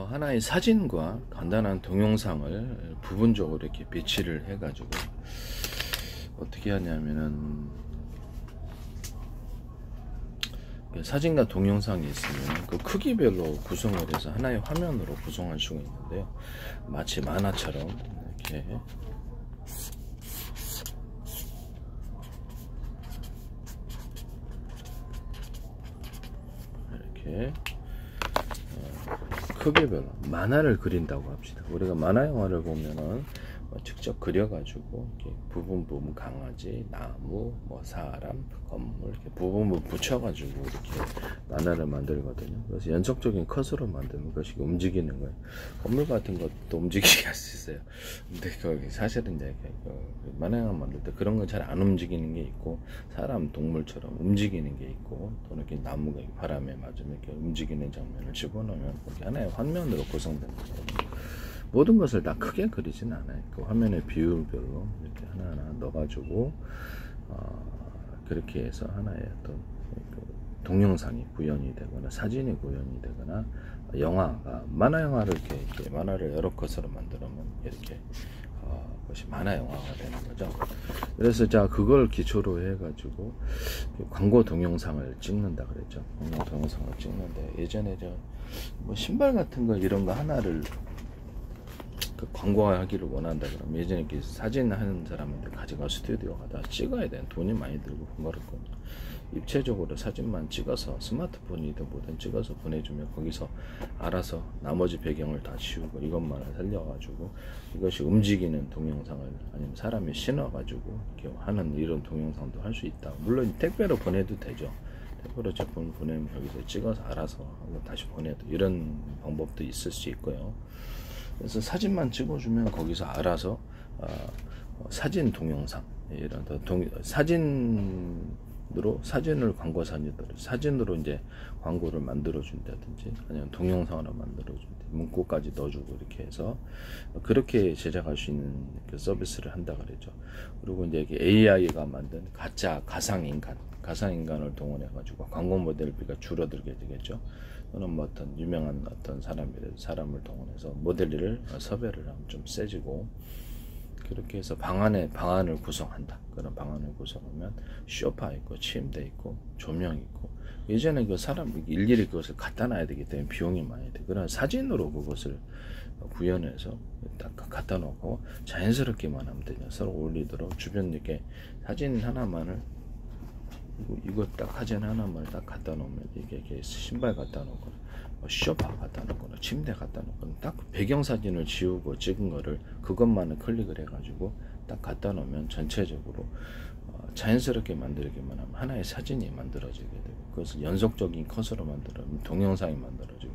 하나의 사진과 간단한 동영상을 부분적으로 이렇게 배치를 해 가지고 어떻게 하냐면은 사진과 동영상이 있으면 그 크기별로 구성을 해서 하나의 화면으로 구성할 수가 있는데요. 마치 만화처럼 이렇게 크기별로 만화를 그린다고 합시다. 우리가 만화 영화를 보면은 직접 그려가지고 이렇게 부분 강아지, 나무, 뭐 사람, 건물 이렇게 부분 붙여가지고 이렇게 만화를 만들거든요. 그래서 연속적인 컷으로 만드는 것이 움직이는 거예요. 건물 같은 것도 움직이게 할 수 있어요. 근데 사실은 이제 만화 영화 만들 때 그런 건 잘 안 움직이는 게 있고, 사람, 동물처럼 움직이는 게 있고, 또는 이렇게 나무가 바람에 맞으면 이렇게 움직이는 장면을 집어넣으면 그게 하나의 화면으로 구성되는 거예요. 모든 것을 다 크게 그리진 않아요. 그 화면의 비율별로 이렇게 하나하나 넣어가지고 그렇게 해서 하나의 어떤 동영상이 구현이 되거나 사진이 구현이 되거나 영화가 만화 영화를 이렇게 만화를 여러 컷으로 만들면 이렇게 그것이 만화 영화가 되는 거죠. 그래서 자 그걸 기초로 해가지고 광고 동영상을 찍는다 그랬죠. 광고 동영상을 찍는데 예전에 뭐 신발 같은 거 이런 거 하나를 광고하기를 원한다 그러면 예전에 이렇게 사진 하는 사람한테 가져가 스튜디오 가다 찍어야 되는 돈이 많이 들고 번거롭거든요. 입체적으로 사진만 찍어서 스마트폰이든 뭐든 찍어서 보내주면 거기서 알아서 나머지 배경을 다 지우고 이것만 살려가지고 이것이 움직이는 동영상을 아니면 사람이 신어가지고 이렇게 하는 이런 동영상도 할 수 있다. 물론 택배로 보내도 되죠. 택배로 제품 보내면 여기서 찍어서 알아서 하고 다시 보내도 이런 방법도 있을 수 있고요. 그래서 사진만 찍어주면 거기서 알아서 사진 동영상 이런 사진을 광고 사진으로 이제 광고를 만들어 준다든지 아니면 동영상으로 만들어 준다 문구까지 넣어주고 이렇게 해서 그렇게 제작할 수 있는 그 서비스를 한다 그러죠. 그리고 이제 AI가 만든 가상인간을 동원해 가지고 광고 모델비가 줄어들게 되겠죠. 또는 뭐 어떤 유명한 어떤 사람을 동원해서 모델을 섭외를 하면 좀 세지고 그렇게 해서 방안을 구성한다. 그런 방안을 구성하면 소파 있고 침대 있고 조명 있고 예전에 그 사람 일일이 그것을 갖다 놔야 되기 때문에 비용이 많이 돼. 그런 사진으로 그것을 구현해서 딱 갖다 놓고 자연스럽게만 하면 되죠. 서로 어울리도록 주변 이렇게 사진 하나만을 이거 딱 사진 하나만 딱 갖다 놓으면 이게 신발 갖다 놓거나 소파 갖다 놓거나 침대 갖다 놓거나 딱 배경 사진을 지우고 찍은 거를 그것만을 클릭을 해가지고 딱 갖다 놓으면 전체적으로 자연스럽게 만들기만 하면 하나의 사진이 만들어지게 되고 그것을 연속적인 컷으로 만들면 동영상이 만들어지고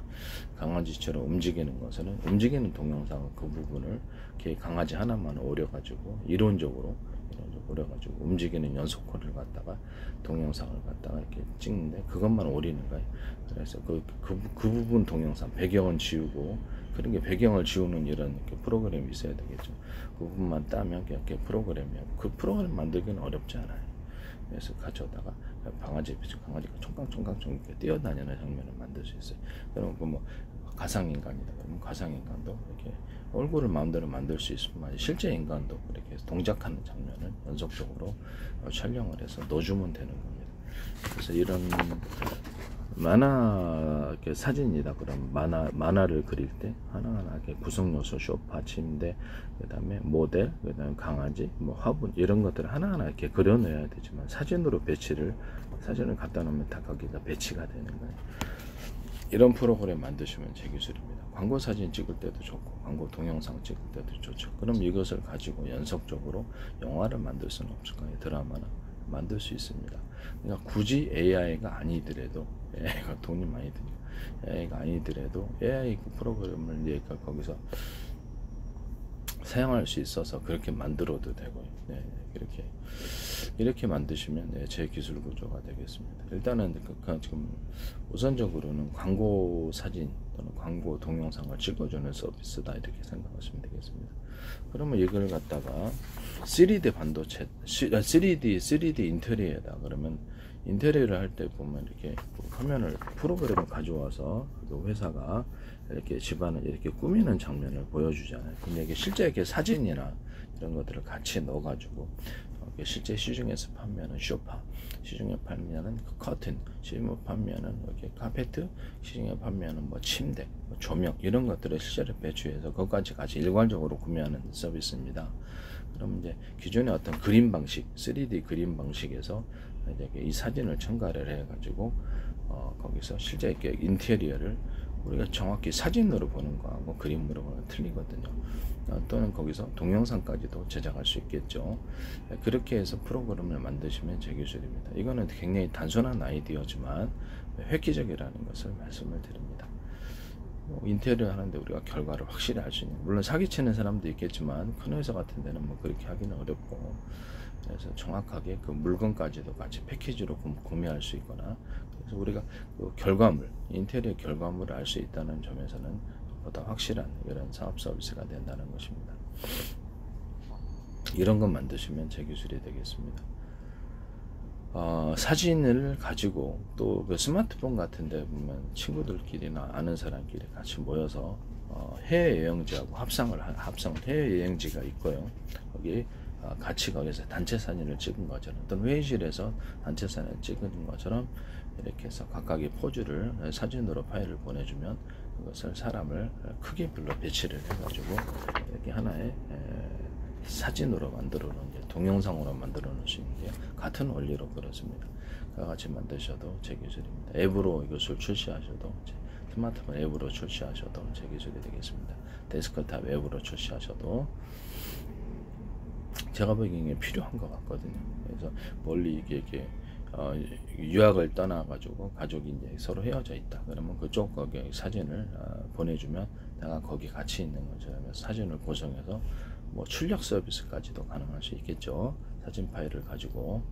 강아지처럼 움직이는 것은 움직이는 동영상은 그 부분을 이렇게 강아지 하나만 오려가지고 이론적으로 오려가지고 움직이는 연속컷을 갖다가 동영상을 갖다가 이렇게 찍는데 그것만 오리는 거예요. 그래서 그 부분 동영상 배경은 지우고 그런 게 배경을 지우는 이런 프로그램이 있어야 되겠죠. 그 부분만 따면 이렇게 프로그램이야. 그 프로그램 만들기는 어렵지 않아요. 그래서 가져다가 강아지가 총각총각 이렇게 뛰어다니는 장면을 만들 수 있어요. 그럼 뭐 가상인간이다 그러면 가상인간도 이렇게 얼굴을 마음대로 만들 수 있으면 실제 인간도 그렇게 동작하는 장면을 연속적으로 촬영을 해서 넣어주면 되는 겁니다. 그래서 이런 만화 사진이다 그러면 만화를 그릴 때 하나하나 이렇게 구성 요소 소파, 침대, 그다음에 모델, 그다음에 강아지, 뭐 화분 이런 것들을 하나하나 이렇게 그려내야 되지만 사진을 갖다 놓으면 다 거기다 배치가 되는 거예요. 이런 프로그램 만드시면 제 기술입니다. 광고 사진 찍을 때도 좋고 광고 동영상 찍을 때도 좋죠. 그럼 이것을 가지고 연속적으로 영화를 만들 수는 없을 거예요. 드라마나 만들 수 있습니다. 그러니까 굳이 AI가 아니더라도 AI가 돈이 많이 드니까 AI가 아니더라도 AI 그 프로그램을 얘가 거기서 사용할 수 있어서 그렇게 만들어도 되고요. 네, 이렇게 만드시면 제 기술 구조가 되겠습니다. 일단은 지금 우선적으로는 광고 사진 또는 광고 동영상을 찍어주는 서비스다 이렇게 생각하시면 되겠습니다. 그러면 이걸 갖다가 3D 반도체, 3D 인테리어다 그러면 인테리어를 할 때 보면 이렇게 화면을 프로그램을 가져와서 그 회사가 이렇게 집안을 이렇게 꾸미는 장면을 보여주잖아요. 근데 이게 실제 이렇게 사진이나 이런 것들을 같이 넣어가지고 실제 시중에서 판매하는 소파, 시중에 판매하는 커튼, 시중에 판매하는 이렇게 카페트, 시중에 판매하는 뭐 침대, 뭐 조명 이런 것들을 실제로 배치해서 그것까지 같이 일괄적으로 구매하는 서비스입니다. 그럼 이제 기존의 어떤 그림 방식, 3D 그림 방식에서 이제 이 사진을 첨가를 해가지고 거기서 실제 이렇게 인테리어를 우리가 정확히 사진으로 보는 거하고 그림으로 보는 거 틀리거든요. 또는 거기서 동영상까지도 제작할 수 있겠죠. 그렇게 해서 프로그램을 만드시면 제 기술입니다. 이거는 굉장히 단순한 아이디어지만 획기적이라는 것을 말씀을 드립니다. 인테리어 하는데 우리가 결과를 확실히 알 수 있는, 물론 사기치는 사람도 있겠지만 큰 회사 같은 데는 뭐 그렇게 하기는 어렵고, 그래서 정확하게 그 물건까지도 같이 패키지로 구매할 수 있거나, 그래서 우리가 그 결과물, 인테리어 결과물을 알 수 있다는 점에서는 보다 확실한 이런 사업 서비스가 된다는 것입니다. 이런 것 만드시면 제 기술이 되겠습니다. 사진을 가지고 또 그 스마트폰 같은 데 보면 친구들끼리나 아는 사람끼리 같이 모여서 해외여행지하고 합성 해외여행지가 있고요. 거기 같이 거기서 단체 사진을 찍은 것처럼, 또는 회의실에서 단체 사진을 찍은 것처럼 이렇게 해서 각각의 포즈를 사진으로 파일을 보내주면 그것을 사람을 크기별로 배치를 해가지고 이렇게 하나의 사진으로 만들어 놓은, 동영상으로 만들어 놓을 수 있는데요. 같은 원리로 그렇습니다. 같이 만드셔도 제 기술입니다. 앱으로 이것을 출시하셔도, 스마트폰 앱으로 출시하셔도 제 기술이 되겠습니다. 데스크탑 앱으로 출시하셔도 제가 보기에는 필요한 것 같거든요. 그래서 멀리 이게 유학을 떠나가지고 가족이 이제 서로 헤어져 있다. 그러면 그쪽 거기 사진을 보내주면 내가 거기 같이 있는 것처럼 사진을 구성해서 뭐 출력 서비스까지도 가능할 수 있겠죠. 사진 파일을 가지고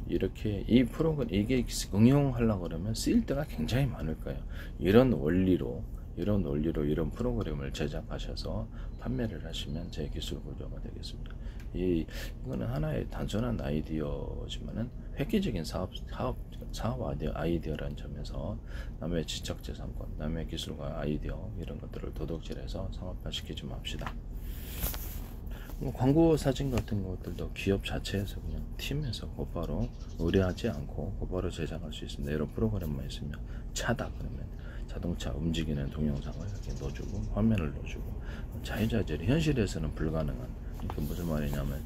이렇게 이 프로그램 이게 응용하려고 그러면 쓰일 때가 굉장히 많을 거예요. 이런 원리로 이런 프로그램을 제작하셔서 판매를 하시면 제 기술 구조가 되겠습니다. 이거는 하나의 단순한 아이디어지만은 획기적인 사업 아이디어라는 점에서 남의 지적재산권, 남의 기술과 아이디어 이런 것들을 도둑질해서 상업화시키지 좀 합시다. 광고 사진 같은 것들도 기업 자체에서 그냥 팀에서 곧바로 의뢰하지 않고 곧바로 제작할 수 있습니다. 이런 프로그램만 있으면 차다 그러면 자동차 움직이는 동영상을 이렇게 넣어주고 화면을 넣어주고, 자유자재로 현실에서는 불가능한, 이게 무슨 말이냐면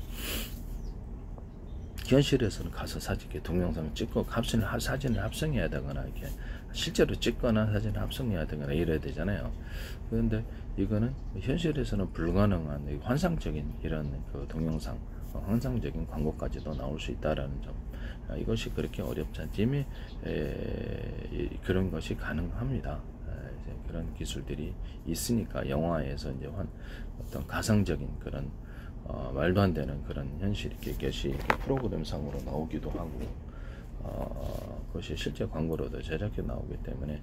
현실에서는 가서 사진 동영상을 찍고 사진을 합성해야 되거나 이렇게 실제로 찍거나 사진을 합성해야 되거나 이래야 되잖아요. 그런데 이거는 현실에서는 불가능한 환상적인 이런 그 동영상, 환상적인 광고까지도 나올 수 있다라는 점, 이것이 그렇게 어렵지 않지. 이미 그런 것이 가능합니다. 이제 그런 기술들이 있으니까 영화에서 이제 어떤 가상적인 그런 말도 안 되는 그런 현실이 이렇게 프로그램상으로 나오기도 하고, 그것이 실제 광고로도 제작해 나오기 때문에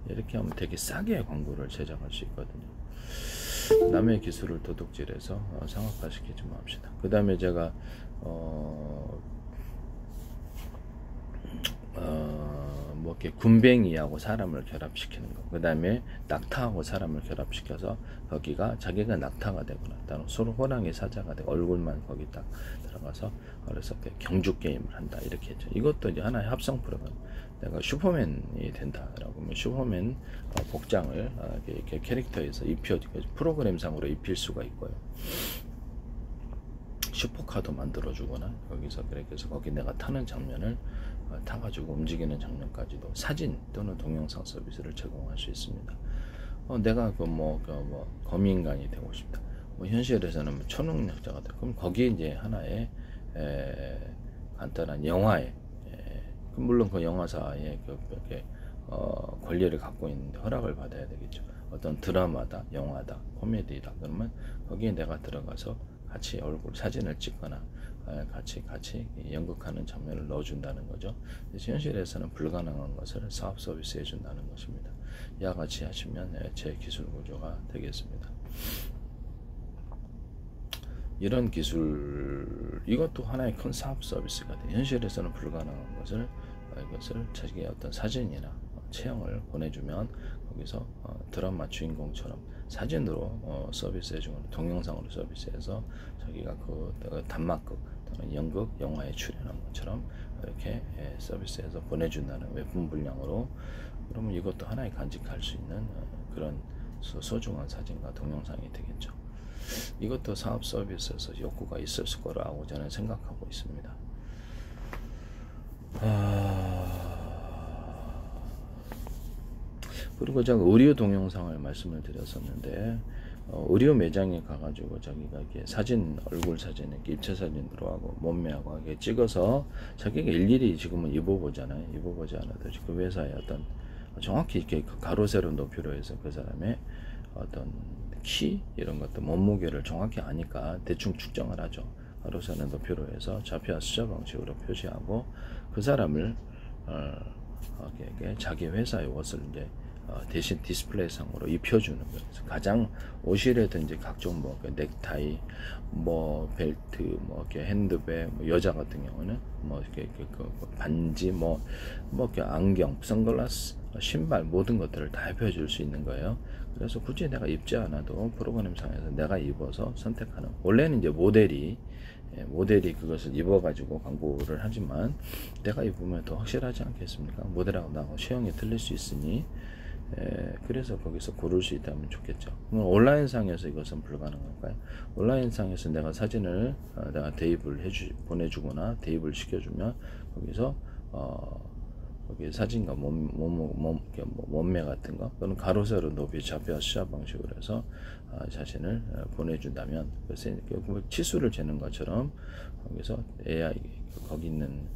이렇게 하면 되게 싸게 광고를 제작할 수 있거든요. 남의 기술을 도둑질해서 상업화시키지 맙시다. 그 다음에 제가 뭐 이렇게 군뱅이하고 사람을 결합시키는 거, 그 다음에 낙타하고 사람을 결합시켜서 거기가 자기가 낙타가 되거나 또는 서로 호랑이 사자가 되고 얼굴만 거기 딱 들어가서 그래서 경주 게임을 한다 이렇게 했죠. 이것도 이제 하나의 합성 프로그램. 내가 슈퍼맨이 된다라고 하면 슈퍼맨 복장을 이렇게 캐릭터에서 프로그램상으로 입힐 수가 있고요. 슈퍼카도 만들어주거나 거기서 그렇게 해서 거기 내가 타는 장면을 타가지고 움직이는 장면까지도 사진 또는 동영상 서비스를 제공할 수 있습니다. 내가 거미인간이 되고 싶다. 현실에서는 초능력자가 되고, 그럼 거기에 이제 하나의 간단한 영화에, 물론 그 영화사의 권리를 갖고 있는데 허락을 받아야 되겠죠. 어떤 드라마다, 영화다, 코미디다. 그러면 거기에 내가 들어가서 같이 얼굴 사진을 찍거나 같이 연극하는 장면을 넣어준다는 거죠. 현실에서는 불가능한 것을 사업 서비스 해준다는 것입니다. 이와 같이 하시면 제 기술 구조가 되겠습니다. 이런 기술, 이것도 하나의 큰 사업 서비스가 돼요. 현실에서는 불가능한 것을 이것을 자기의 어떤 사진이나 체형을 보내주면 거기서 드라마 주인공처럼 사진으로 서비스해주거나 동영상으로 서비스해서 자기가 그 단막극 또는 연극, 영화에 출연한 것처럼 이렇게 서비스해서 보내준다는 웹툰 분량으로. 그러면 이것도 하나의 간직할 수 있는 그런 소중한 사진과 동영상이 되겠죠. 이것도 사업 서비스에서 욕구가 있을 거라고 저는 생각하고 있습니다. 그리고 제가 의류 동영상을 말씀을 드렸었는데 의류 매장에 가가지고 자기가 이렇게 사진, 얼굴 사진, 이렇게 입체 사진 들어가고 몸매하고 이렇게 찍어서 자기가 일일이 지금은 입어보잖아요. 입어보지 않아도 그 회사의 어떤 정확히 이렇게 가로 세로 높이로 해서 그 사람의 어떤 키 이런 것도 몸무게를 정확히 아니까 대충 측정을 하죠. 가로 세로 높이로 해서 좌표와 숫자 방식으로 표시하고 그 사람을 자기 회사의 옷을 이제 대신 디스플레이 상으로 입혀주는 거예요. 가장 옷이라든지 각종 뭐 넥타이, 뭐 벨트, 뭐 이렇게 핸드백, 뭐 여자 같은 경우는 뭐 이렇게 반지, 뭐 이렇게 안경, 선글라스, 신발 모든 것들을 다 입혀줄 수 있는 거예요. 그래서 굳이 내가 입지 않아도 프로그램상에서 내가 입어서 선택하는. 원래는 이제 모델이 그것을 입어가지고 광고를 하지만 내가 입으면 더 확실하지 않겠습니까? 모델하고 나하고 체형이 틀릴 수 있으니. 그래서 거기서 고를 수 있다면 좋겠죠. 그럼 온라인상에서 이것은 불가능할까요? 온라인상에서 내가 사진을 내가 대입을 보내주거나 대입을 시켜주면 거기서 거기 사진과 몸매 같은 거 또는 가로 세로 높이 좌표 숫자 방식으로 해서 자신을 보내준다면 치수를 재는 것처럼 거기서 AI 거기 있는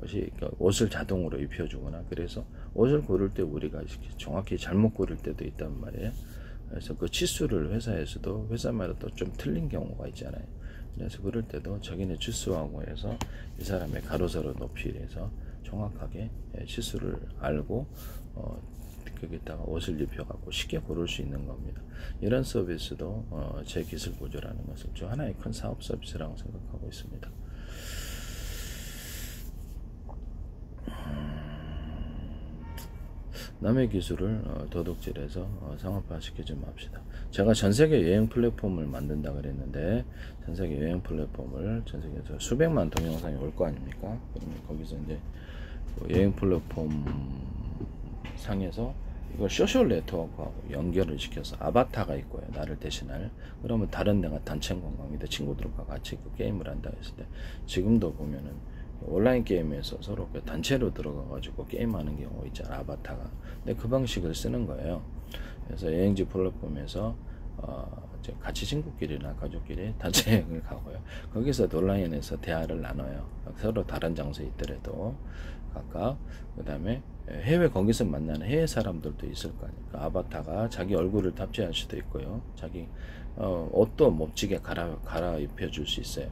것이 옷을 자동으로 입혀주거나. 그래서 옷을 고를 때 우리가 정확히 잘못 고를 때도 있단 말이에요. 그래서 그 치수를 회사에서도 회사마다 또 좀 틀린 경우가 있잖아요. 그래서 그럴 때도 자기네 치수하고 해서 이 사람의 가로 세로 높이에서 정확하게 치수를 알고 거기다가 옷을 입혀갖고 쉽게 고를 수 있는 겁니다. 이런 서비스도 제 기술 보조라는 것을 좀 하나의 큰 사업 서비스라고 생각하고 있습니다. 남의 기술을 도둑질해서 상업화 시키지 맙시다. 제가 전세계 여행 플랫폼을 만든다 그랬는데 전세계 여행 플랫폼을 전세계에서 수백만 동영상이 올 거 아닙니까? 그러면 거기서 이제 여행 플랫폼 상에서 이걸 소셜 네트워크하고 연결을 시켜서 아바타가 있고요. 나를 대신할. 그러면 다른 데가 단체 관광인데 친구들과 같이 그 게임을 한다 했을 때 지금도 보면은 온라인 게임에서 서로 단체로 들어가 가지고 게임하는 경우 있잖아, 아바타가. 근데 그 방식을 쓰는 거예요. 그래서 여행지 플랫폼에서 같이 친구끼리나 가족끼리 단체 여행을 가고요. 거기서 온라인에서 대화를 나눠요. 서로 다른 장소에 있더라도 각각. 그 다음에 해외 거기서 만나는 해외 사람들도 있을 거니까 아바타가 자기 얼굴을 탑재할 수도 있고요. 자기 옷도 멋지게 갈아입혀 줄 수 있어요.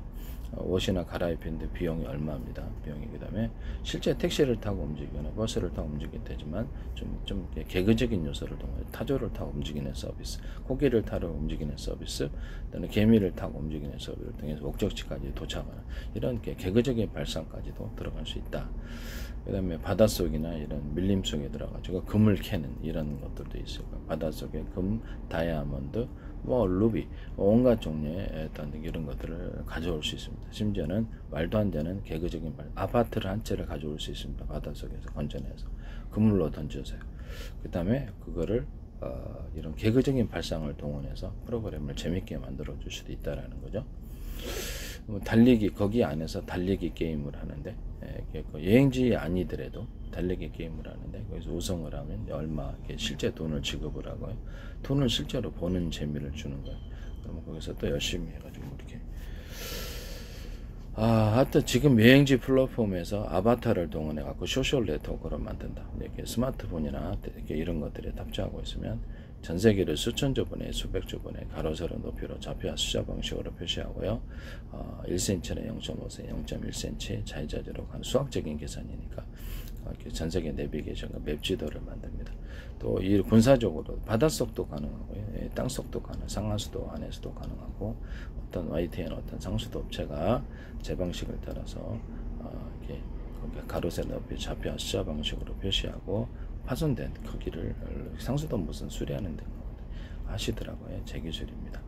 옷이나 갈아입히는데 비용이 얼마입니다. 비용이. 그 다음에 실제 택시를 타고 움직이거나 버스를 타고 움직이게 되지만 좀 개그적인 요소를 통해 타조를 타고 움직이는 서비스, 코끼리를 타러 움직이는 서비스, 또는 개미를 타고 움직이는 서비스를 통해서 목적지까지 도착하는 이런 개그적인 발상까지도 들어갈 수 있다. 그 다음에 바닷속이나 이런 밀림 속에 들어가지고 금을 캐는 이런 것들도 있어요. 바닷속에 금, 다이아몬드, 루비, 온갖 종류의 어떤 이런 것들을 가져올 수 있습니다. 심지어는 말도 안 되는 개그적인 아파트를 한 채를 가져올 수 있습니다. 바닷속에서 건져내서 그물로 던져서요. 그 다음에 그거를 이런 개그적인 발상을 동원해서 프로그램을 재밌게 만들어 줄 수도 있다라는 거죠. 달리기, 거기 안에서 달리기 게임을 하는데 여행지 아니더라도 달리기 게임을 하는데 거기서 우승을 하면 얼마 실제 돈을 지급을 하고요. 돈을 실제로 보는 재미를 주는 거예요. 그러면 거기서 또 열심히 해가지고 이렇게 하여튼 지금 여행지 플랫폼에서 아바타를 동원해 갖고 소셜 네트워크를 만든다. 이렇게 스마트폰이나 이렇게 이런 것들에 탑재하고 있으면 전 세계를 수천조 번에 수백조 번에 가로세로 높이로 좌표와 숫자 방식으로 표시하고요. 1cm는 0.5cm, 0.1cm 자유자재로 가는 수학적인 계산이니까 전 세계 내비게이션과 맵 지도를 만듭니다. 또 이 군사적으로 바닷속도 가능하고요. 땅속도 가능, 상하수도 안에서도 가능하고 어떤 YTN 어떤 상수도 업체가 제 방식을 따라서 이렇게 가로 세 높이 좌표 시자 방식으로 표시하고 파손된 크기를 상수도 무슨 수리하는 등 하시더라고요. 제 기술입니다.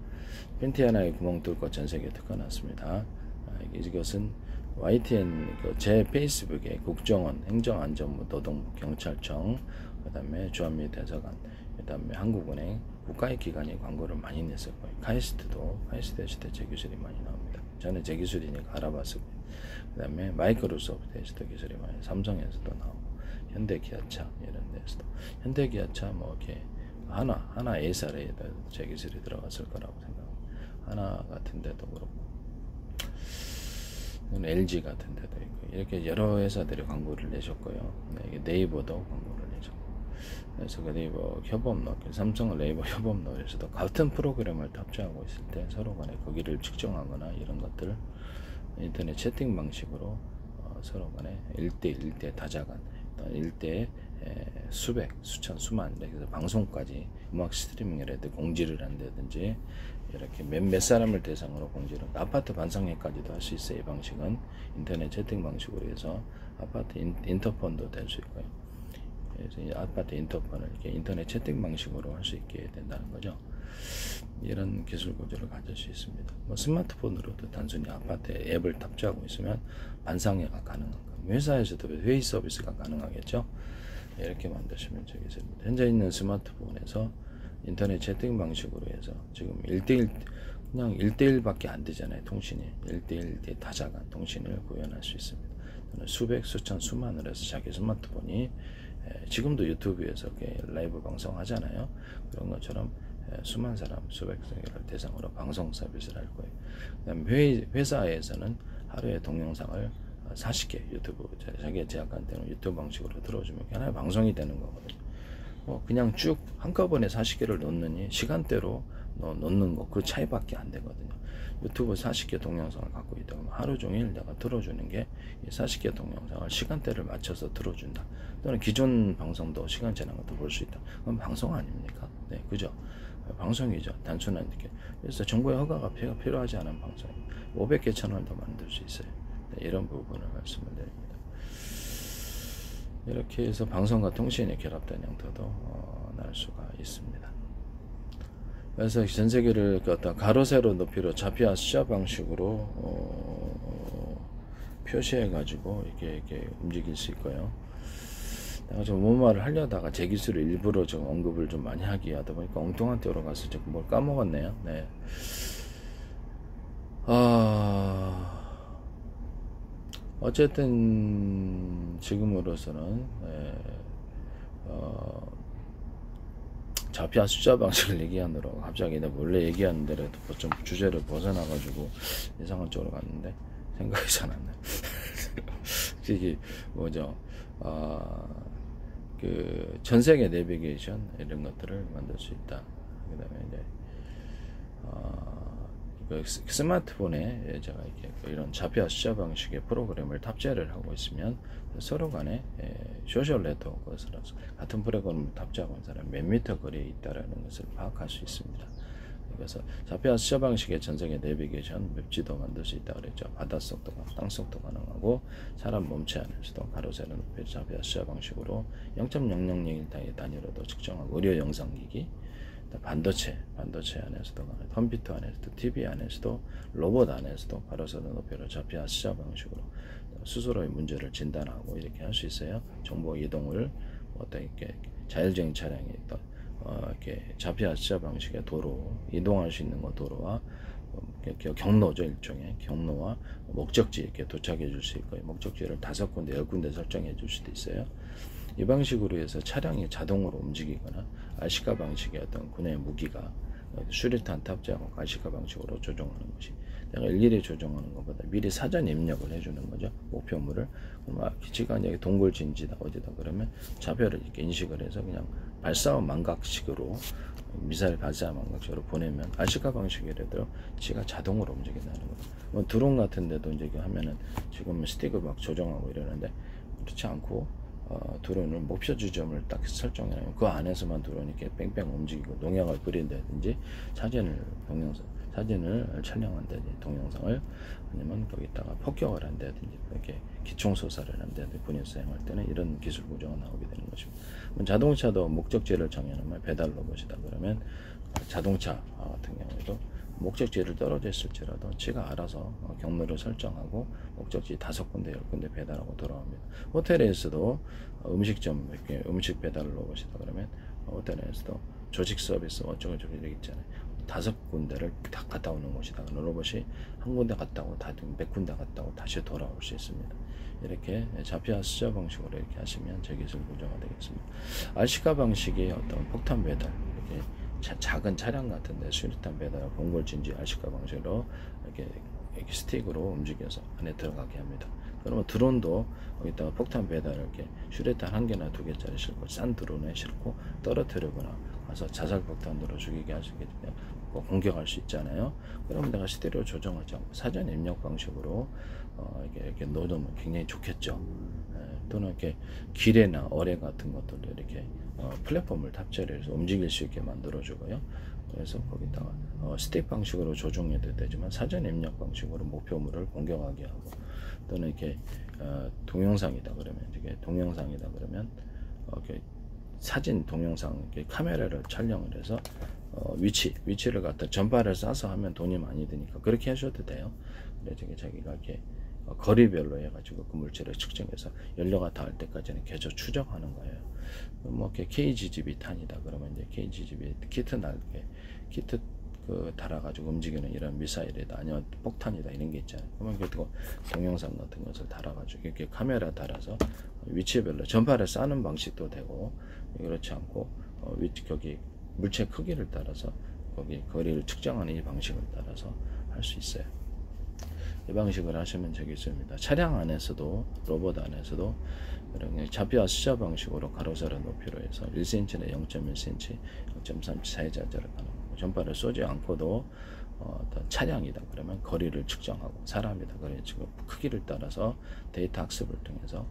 팬티 하나에 구멍 뚫고 전 세계에 특허났습니다. 이것은 YTN 제 페이스북에 국정원, 행정안전부, 노동부, 경찰청, 그 다음에 주한미 대사관, 그 다음에 한국은행, 국가의 기관이 광고를 많이 냈을 거예요. 카이스트에서도 제 기술이 많이 나옵니다. 저는 제 기술이니까 알아봤을 거예요. 그 다음에 마이크로소프트에서도 기술이 많이, 삼성에서도 나오고, 현대기아차 이런 데서도, 현대기아차 뭐 이렇게 하나 A사에 제 기술이 들어갔을 거라고 생각합니다. 하나 같은 데도 그렇고, LG 같은 데도 있고, 이렇게 여러 회사들이 광고를 내셨고요. 네, 네이버도 광고를 내셨고, 그래서 그 네이버 협업로, 삼성 네이버 협업로에서도 같은 프로그램을 탑재하고 있을 때 서로 간에 거기를 측정하거나 이런 것들을 인터넷 채팅 방식으로 서로 간에 1대1대 다자간, 1대 수백, 수천, 수만, 그래서 방송까지 음악 스트리밍이라든지 공지를 한다든지 이렇게 몇 사람을 대상으로 공지를, 아파트 반상회까지도 할 수 있어요. 이 방식은 인터넷 채팅 방식으로 해서 아파트 인터폰도 될 수 있고요. 그래서 이 아파트 인터폰을 이렇게 인터넷 채팅 방식으로 할 수 있게 된다는 거죠. 이런 기술 구조를 가질 수 있습니다. 뭐 스마트폰으로도 단순히 아파트에 앱을 탑재하고 있으면 반상회가 가능한 겁니다. 회사에서도 회의 서비스가 가능하겠죠. 이렇게 만드시면 되겠습니다. 현재 있는 스마트폰에서 인터넷 채팅 방식으로 해서 지금 1대1 그냥 1대1밖에 안 되잖아요. 통신이 1대1 다자간 통신을 구현할 수 있습니다. 수백, 수천, 수만을 해서 자기 스마트폰이 지금도 유튜브에서 라이브 방송 하잖아요. 그런 것처럼 수만 사람, 수백 명을 대상으로 방송 서비스를 할 거예요. 그다음에 회사에서는 하루에 동영상을 40개 유튜브 자기가 제작한 때는 유튜브 방식으로 들어주면 하나의 방송이 되는 거거든요. 그냥 쭉 한꺼번에 40개를 넣느니 시간대로 넣는 거 그 차이밖에 안 되거든요. 유튜브 40개 동영상을 갖고 있다 그러면 하루 종일 내가 들어주는 게 40개 동영상을 시간대를 맞춰서 들어준다. 또는 기존 방송도 시간 지난 것도 볼 수 있다. 그럼 방송 아닙니까? 네, 그죠? 방송이죠. 단순한 게. 그래서 정부의 허가가 필요하지 않은 방송 500개 채널도 만들 수 있어요. 네, 이런 부분을 말씀을 드립니다. 이렇게 해서 방송과 통신이 결합된 형태도 날 수가 있습니다. 그래서 전 세계를 어떤 가로 세로 높이로 좌표와 숫자 방식으로 표시해 가지고 이렇게 움직일 수 있고요. 내가 좀 뭔 말을 하려다가 제 기술을 일부러 좀 언급을 좀 많이 하기 하다 보니까 엉뚱한 데로 가서 지금 뭘 까먹었네요. 네. 어쨌든 지금으로서는 좌표와 숫자 방식을 얘기하느라 갑자기 내가 원래 얘기하는 대로 좀 주제를 벗어나가지고 이상한 쪽으로 갔는데 생각이 잘 안 나요. 이게 뭐죠? 그 전세계 내비게이션 이런 것들을 만들 수 있다. 그다음에 이제 그 스마트폰에 제가 이렇게 이런 좌표와 숫자 방식의 프로그램을 탑재를 하고 있으면 서로 간에 소셜 네트워크에서 같은 프로그램을 탑재하고 있는 사람이 몇 미터 거리에 있다라는 것을 파악할 수 있습니다. 그래서 좌표와 숫자 방식의 전세계 내비게이션 맵지도 만들 수 있다 그랬죠. 바닷속도, 땅속도 가능하고 사람 몸체 안에서도 가로 세로 높이 좌표와 숫자 방식으로 0.0001 단위로도 측정하고 의료 영상기기, 반도체 안에서도 컴퓨터 안에서도 TV 안에서도 로봇 안에서도 가로 세로 높이로 좌표와 숫자 방식으로 스스로의 문제를 진단하고 이렇게 할 수 있어요. 정보 이동을 어떤 이렇게 자율적인 차량이 이렇게 좌표와 숫자 방식의 도로 이동할 수 있는 거 도로와 경로죠. 일종의 경로와 목적지 이렇게 도착해 줄 수 있고 목적지를 5군데 10군데 설정해 줄 수도 있어요. 이 방식으로 해서 차량이 자동으로 움직이거나 RC카 방식의 어떤 군의 무기가 수류탄 탑재하고 RC카 방식으로 조종하는 것이 내가 일일이 조종하는 것보다 미리 사전 입력을 해주는 거죠. 목표물을 기지가 여기 동굴 진지다 어디다 그러면 좌표를 이렇게 인식을 해서 그냥 발사와 망각식으로 미사일 발사 망각식으로 보내면 RC카 방식이라도 지가 자동으로 움직인다는 거죠. 뭐 드론 같은 데도 이제 하면은 지금 스틱을 막 조정하고 이러는데 그렇지 않고 드론을 목표 지점을 딱 설정해놓으면 그 안에서만 드론이 이렇게 뺑뺑 움직이고 농약을 뿌린다든지 사진을 촬영한다든지 동영상을, 아니면 거기다가 폭격을 한다든지 이렇게 기총소사를 한다든지 군용 사용할 때는 이런 기술 구조가 나오게 되는 것입니다. 자동차도 목적지를 정해놓으면 배달 로봇이다 그러면 자동차 같은 경우에도 목적지를 떨어져 있을지라도 지가 알아서 경로를 설정하고 목적지 5군데 10군데 배달하고 돌아옵니다. 호텔에서도 음식점 이렇게 음식 배달 로봇이다 그러면 호텔에서도 조식 서비스 어쩌고저쩌고 이렇게 있잖아요. 5군데를 다 갔다 오는 곳이다. 로봇이 한 군데 갔다 오고 몇 군데 갔다 오고 다시 돌아올 수 있습니다. 이렇게 자피아 수저 방식으로 이렇게 하시면 제 기술 구조가 되겠습니다. RC카 방식이 어떤 폭탄 배달, 이렇게 작은 차량 같은데 수류탄 배달, 공골 진지 RC카 방식으로 이렇게 스틱으로 움직여서 안에 들어가게 합니다. 그러면 드론도 거기다가 폭탄 배달을 이렇게 수류탄 1개나 2개짜리 싣고 싼 드론에 싣고 떨어뜨리거나 가서 자살 폭탄으로 죽이게 할 수 있게 되면 공격할 수 있잖아요. 그러면 내가 시대로 조정하지 않고 사전 입력 방식으로 이렇게 넣어놓으면 굉장히 좋겠죠. 또는 이렇게 기뢰나 어뢰 같은 것들도 이렇게 플랫폼을 탑재를 해서 움직일 수 있게 만들어주고요. 그래서 거기다가 스틱 방식으로 조종해도 되지만 사전 입력 방식으로 목표물을 공격하게 하고, 또는 이렇게 동영상이다 그러면 이렇게 사진 동영상 이렇게 카메라를 촬영을 해서 위치를 갖다 전파를 쏴서 하면 돈이 많이 드니까 그렇게 하셔도 돼요. 그래서 자기가 이렇게 거리별로 해가지고 그 물질을 측정해서 연료가 닿을 때까지는 계속 추적하는 거예요. 뭐 이렇게 KGGB 탄이다 그러면 이제 KGGB 키트 달아가지고 움직이는 이런 미사일이다, 아니면 폭탄이다 이런 게 있잖아요. 그러면 그리고 동영상 같은 것을 달아가지고 이렇게 카메라 달아서 위치별로 전파를 쏴는 방식도 되고, 그렇지 않고 거기 물체 크기를 따라서 거기 거리를 측정하는 이 방식을 따라서 할 수 있어요. 이 방식을 하시면 되겠습니다. 차량 안에서도 로봇 안에서도 자피아 수저 방식으로 가로세로 높이로 해서 1cm나 0.1cm, 0.3cm 사이자재를 가는 거고, 전파를 쏘지 않고도 어떤 차량이다 그러면 거리를 측정하고, 사람이다 그러면 지금 크기를 따라서 데이터 학습을 통해서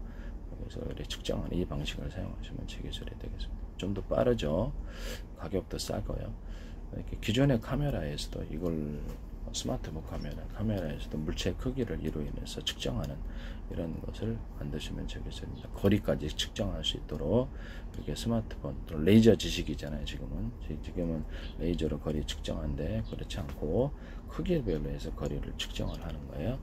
그래서 측정하는 이 방식을 사용하시면 제 기술이 되겠습니다. 좀 더 빠르죠. 가격도 싸고요. 이렇게 기존의 카메라에서도 이걸 스마트폰 카메라에서도 물체 크기를 이로 인해서 측정하는 이런 것을 만드시면 되겠습니다. 거리까지 측정할 수 있도록 이렇게 스마트폰, 또 레이저 지식이잖아요. 지금은 레이저로 거리 측정한데 그렇지 않고 크기별로 해서 거리를 측정을 하는 거예요.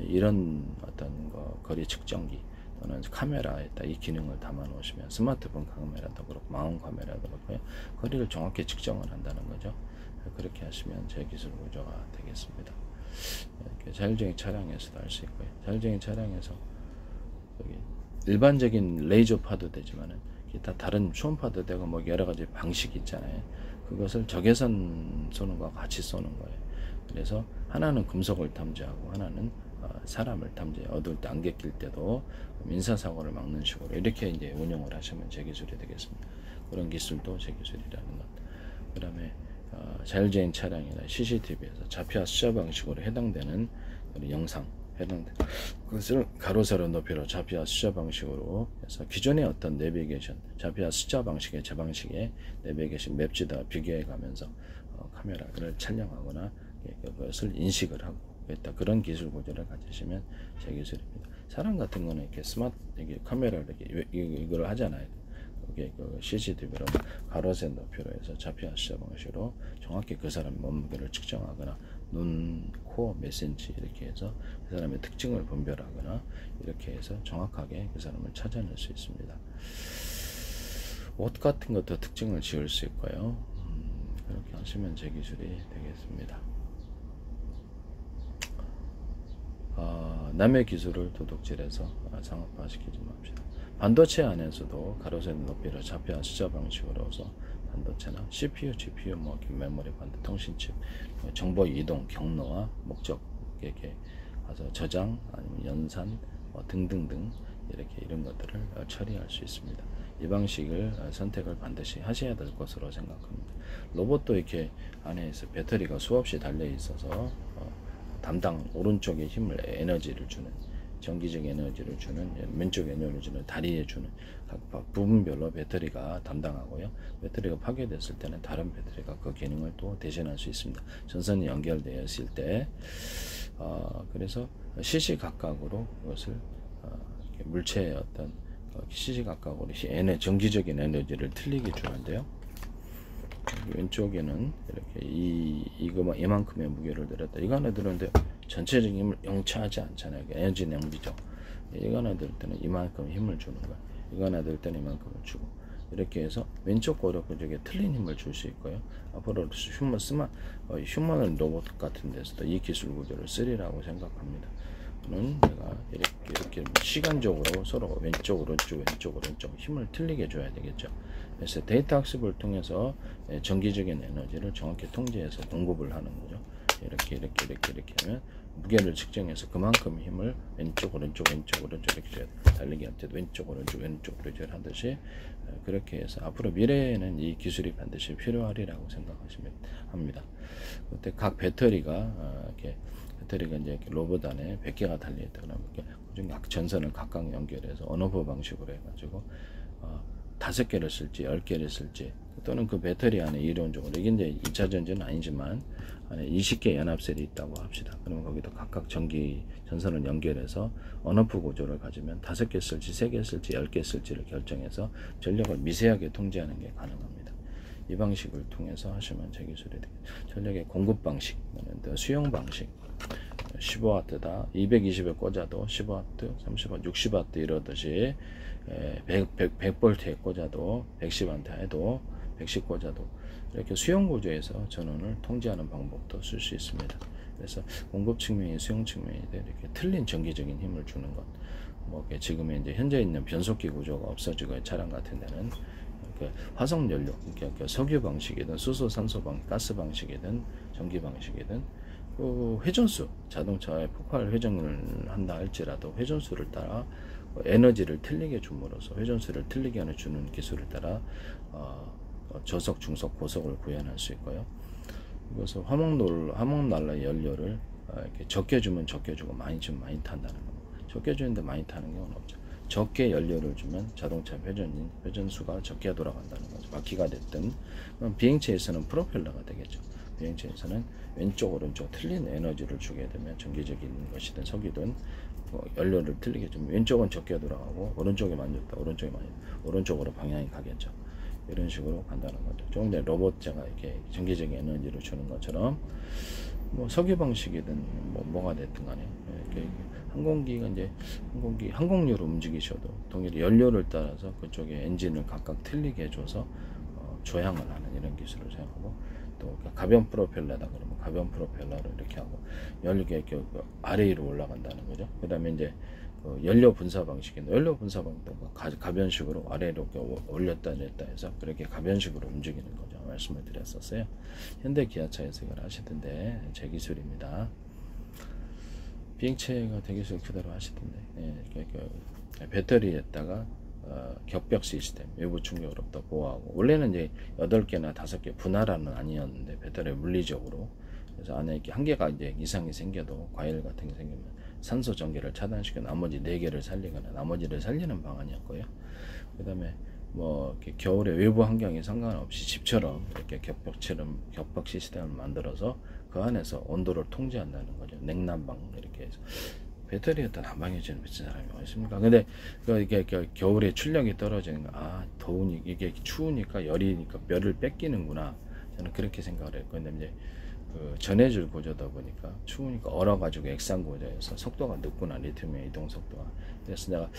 이런 어떤 거리 측정기 또는 카메라에다 이 기능을 담아 놓으시면 스마트폰 카메라도 그렇고 마운 카메라도 그렇고요, 거리를 정확히 측정을 한다는 거죠. 그렇게 하시면 제 기술 구조가 되겠습니다. 이렇게 자율주행 차량에서도 할 수 있고요. 자율주행 차량에서 여기 일반적인 레이저파도 되지만은 기타 다른 초음파도 되고 뭐 여러 가지 방식이 있잖아요. 그것을 적외선 쏘는 것과 같이 쏘는 거예요. 그래서 하나는 금속을 탐지하고 하나는 사람을 탐지해, 어두울 때 안개 낄 때도 민사사고를 막는 식으로 이렇게 이제 운영을 하시면 제 기술이 되겠습니다. 그런 기술도 제 기술이라는 것. 그 다음에 자율주행 차량이나 CCTV에서 자피아 수저 방식으로 해당되는 영상, 그것을 가로세로 높이로 자피아 수저 방식으로 해서 기존의 어떤 내비게이션, 자피아 수저 방식의 제 방식의 내비게이션 맵지다 비교해 가면서 카메라를 촬영하거나 그것을 인식을 하고 그런 기술 구조를 가지시면 제 기술입니다. 사람 같은 거는 이렇게 이렇게 카메라를 이렇게 이걸 하잖아요. 그게 CCTV로 가로세 높이로 해서 자피아 수저 방식으로 정확히 그 사람 몸무게를 측정하거나 눈, 코 몇 cm 이렇게 해서 그 사람의 특징을 분별하거나 이렇게 해서 정확하게 그 사람을 찾아낼 수 있습니다. 옷 같은 것도 특징을 지을 수 있고요. 그렇게 하시면 제 기술이 되겠습니다. 남의 기술을 도둑질해서 상업화시키지 맙시다. 반도체 안에서도 가로세 높이로 자피아 수저 방식으로서 반도체나 CPU, GPU, 메모리, 반도, 통신칩, 정보 이동 경로와 목적에게 가서 저장, 아니면 연산 등등등 이렇게 이런 것들을 처리할 수 있습니다. 이 방식을 선택을 반드시 하셔야 될 것으로 생각합니다. 로봇도 이렇게 안에서 배터리가 수없이 달려 있어서 담당 오른쪽에 힘을 에너지를 주는 정기적 에너지를 주는, 왼쪽 에너지는 다리에 주는 각 부분별로 배터리가 담당하고요. 배터리가 파괴됐을 때는 다른 배터리가 그 기능을 또 대신할 수 있습니다. 전선이 연결되어 있을 때. 그래서 시시각각으로 그것을 물체의 어떤 시시각각으로 정기적인 에너지를 틀리게 주는데요. 왼쪽에는 이렇게 이만큼의 무게를 들었다. 이거 하나 들었는데 전체적인 힘을 영차하지 않잖아요. 에너지 낭비죠. 이거 하나 들 때는 이만큼 힘을 주는 거야. 이거 하나 들 때는 이만큼을 주고, 이렇게 해서 왼쪽 오른쪽에 틀린 힘을 줄 수 있고요. 앞으로 휴먼 로봇 같은 데서도 이 기술 구조를 쓰리라고 생각합니다. 내가 이렇게 시간적으로 서로 왼쪽 오른쪽 힘을 틀리게 줘야 되겠죠. 그래서 데이터 학습을 통해서 정기적인 에너지를 정확히 통제해서 공급을 하는 거죠. 이렇게 하면 무게를 측정해서 그만큼 힘을 왼쪽 오른쪽 이렇게 달리기 할 때도 왼쪽 오른쪽 하듯이, 그렇게 해서 앞으로 미래에는 이 기술이 반드시 필요하리라고 생각하시면 합니다. 그때 각 배터리가 이제 로봇 안에 100개가 달려있다 그러면 그중 각 전선을 각각 연결해서 언어프 방식으로 해가지고 5개를 쓸지 10개를 쓸지, 또는 그 배터리 안에 이론적으로, 이게 이제 2차 전지는 아니지만 안에 20개 연합셀이 있다고 합시다. 그러면 거기도 각각 전선을 연결해서 언어프 구조를 가지면 5개 쓸지 3개 쓸지 10개 쓸지를 결정해서 전력을 미세하게 통제하는 게 가능합니다. 이 방식을 통해서 하시면 제 기술이 되겠습니다. 전력의 공급 방식, 수용 방식, 15W다 220에 꽂아도 15W, 30W, 60W 이러듯이 100V에 꽂아도 110A 해도 110 꽂아도 이렇게 수용 구조에서 전원을 통제하는 방법도 쓸 수 있습니다. 그래서 공급 측면이 수용 측면이 이렇게 틀린 정기적인 힘을 주는 것, 지금의 이제 현재 있는 변속기 구조가 없어지고 차량 같은 데는 화석 연료, 그러니까 석유 방식이든 수소, 산소 가스 방식이든 전기 방식이든 그 회전수, 자동차의 폭발 회전을 한다 할지라도 회전수를 따라 에너지를 틀리게 줌으로써 회전수를 틀리게 주는 기술을 따라 저속, 중속, 고속을 구현할 수 있고요. 그래서 화목난로의 연료를 이렇게 적게 주면 적게 주고 많이 주면 많이 탄다는 겁니다. 적게 주는데 많이 타는 경우는 없죠. 적게 연료를 주면 자동차 회전수가 적게 돌아간다는 거죠. 바퀴가 됐든. 그럼 비행체에서는 프로펠러가 되겠죠. 비행체에서는 왼쪽 오른쪽 틀린 에너지를 주게 되면 전기적인 것이든 석유든 연료를 틀리게 주면 왼쪽은 적게 돌아가고 오른쪽에 많이 줬다 오른쪽으로 방향이 가겠죠. 이런 식으로 간다는 거죠. 조금 전에 로봇자가 이렇게 전기적인 에너지를 주는 것처럼 석유 방식이든 뭐가 됐든 간에 항공기가 이제 항공유로 움직이셔도 동일히 연료를 따라서 그쪽에 엔진을 각각 틀리게 줘서 조향을 하는 이런 기술을 사용하고, 또 가변 프로펠러다 그러면 가변 프로펠러를 이렇게 하고 연료가 이렇게 아래 위로 올라간다는 거죠. 그 다음에 이제 연료 분사 방식인데 연료 분사 방식도 가변식으로 아래로 올렸다 내렸다 해서 그렇게 가변식으로 움직이는 거죠. 말씀을 드렸었어요. 현대 기아차에서 이걸 하시던데 제 기술입니다. 비행체가 대기술 그대로 하시던데 배터리에다가 격벽 시스템, 외부 충격으로부터 보호하고, 원래는 이제 8개나 5개 분할화는 아니었는데 배터리 물리적으로, 그래서 안에 이렇게 한 개가 이제 이상이 생겨도 과열 같은 게 생기면 산소 전개를 차단시켜 나머지 4개를 살리거나 나머지를 살리는 방안이었고요. 그 다음에 이렇게 겨울에 외부 환경에 상관없이 집처럼 이렇게 격벽 시스템을 만들어서 그 안에서 온도를 통제한다는 거죠. 냉난방 이렇게 해서. 배터리에다 난방해주는 미친 사람이 어디 있습니까? 근데 이게 겨울에 출력이 떨어지는 거, 더우니 이게 추우니까 열이니까 열을 뺏기는구나, 저는 그렇게 생각을 했고, 근데 이제 전해줄 구조다 보니까 추우니까 얼어가지고 액상 구조여서 속도가 늦구나, 리튬의 이동 속도가. 그래서 내가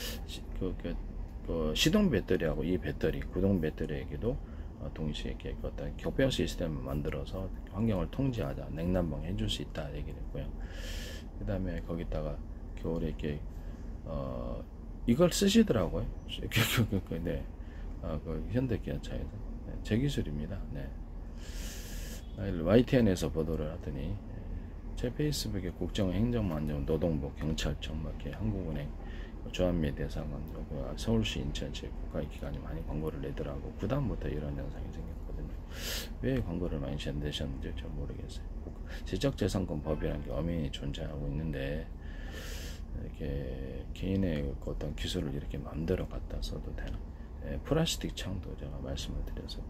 시동 배터리하고 이 배터리, 구동 배터리에게도 동시에 이렇게 어떤 격벽 시스템을 만들어서 환경을 통제하자, 냉난방 해줄 수 있다 얘기를 했고요. 그 다음에 거기다가 겨울에 이렇게 이걸 쓰시더라고요. 네, 그 현대기아차에서 제 기술입니다. 네. YTN에서 보도를 하더니 제 페이스북에 국정, 행정안전, 노동부, 경찰청, 이렇게 한국은행, 조합미의 대상원, 서울시, 인천시 국가기관이 많이 광고를 내더라고. 그 다음부터 이런 현상이 생겼거든요. 왜 광고를 많이 내셨는지 잘 모르겠어요. 지적재산권 법이라는 게 엄연히 존재하고 있는데 이렇게 개인의 어떤 기술을 이렇게 마음대로 갖다 써도 되는 플라스틱 창도 제가 말씀을 드려서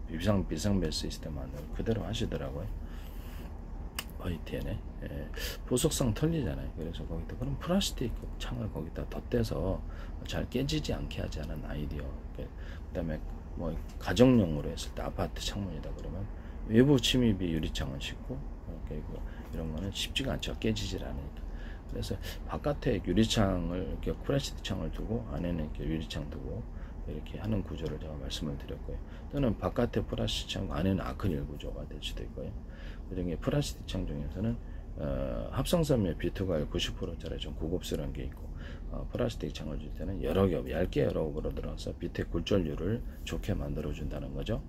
비상벨 시스템 안으로 그대로 하시더라고요. YTN에 보석상 털리잖아요. 그래서 거기다 그럼 플라스틱 창을 거기다 덧대서 잘 깨지지 않게 하지 않은 아이디어. 그 다음에 뭐 가정용으로 했을 때 아파트 창문이다 그러면 외부 침입이 유리창을 싣고 이런 거는 쉽지가 않죠. 깨지질 않으니까. 그래서 바깥에 유리창을 이렇게 플라스틱 창을 두고 안에는 이렇게 유리창 두고 이렇게 하는 구조를 제가 말씀을 드렸고요. 또는 바깥에 플라스틱 창 안에는 아크릴 구조가 될 수도 있고요. 그중에 플라스틱 창 중에서는 합성섬유 비투가일 90%짜리 좀 고급스러운 게 있고 플라스틱 창을 줄 때는 여러 겹 얇게 여러 겹으로 들어서 밑에 굴절률을 좋게 만들어 준다는 거죠.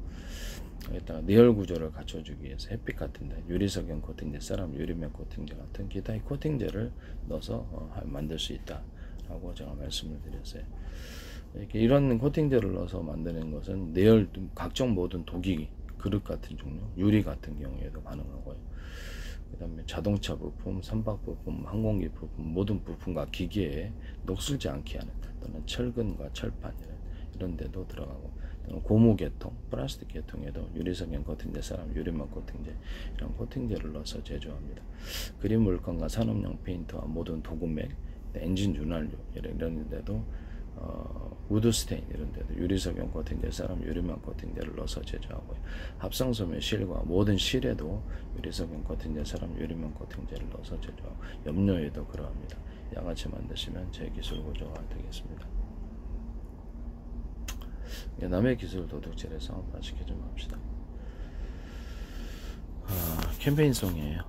여기다가 내열 구조를 갖춰주기 위해서 햇빛 같은데 유리석연 코팅제, 사람 유리면 코팅제 같은 기타의 코팅제를 넣어서 만들 수 있다라고 제가 말씀을 드렸어요. 이렇게 이런 코팅제를 넣어서 만드는 것은 내열 각종 모든 도기 그릇 같은 종류, 유리 같은 경우에도 가능하고요. 그 다음에 자동차 부품, 선박 부품, 항공기 부품, 모든 부품과 기계에 녹슬지 않게 하는 또는 철근과 철판 이런 데도 들어가고, 또는 고무 계통, 플라스틱 계통에도 유리석연 코팅제, 사람 유리막 코팅제 이런 코팅제를 넣어서 제조합니다. 그린 물감과 산업용 페인트와 모든 도구맥, 엔진 윤활유 이런 데도 우드 스테인 이런 데도 유리석연 코팅제, 사람 유리막 코팅제를 넣어서 제조하고요. 합성섬유 실과 모든 실에도 유리석연 코팅제, 사람 유리막 코팅제를 넣어서 제조하고, 염료에도 그러합니다. 양아치 만드시면 제 기술 구조가 되겠습니다. 남의 기술 도둑질해서 맛있게 좀 합시다. 캠페인송이에요.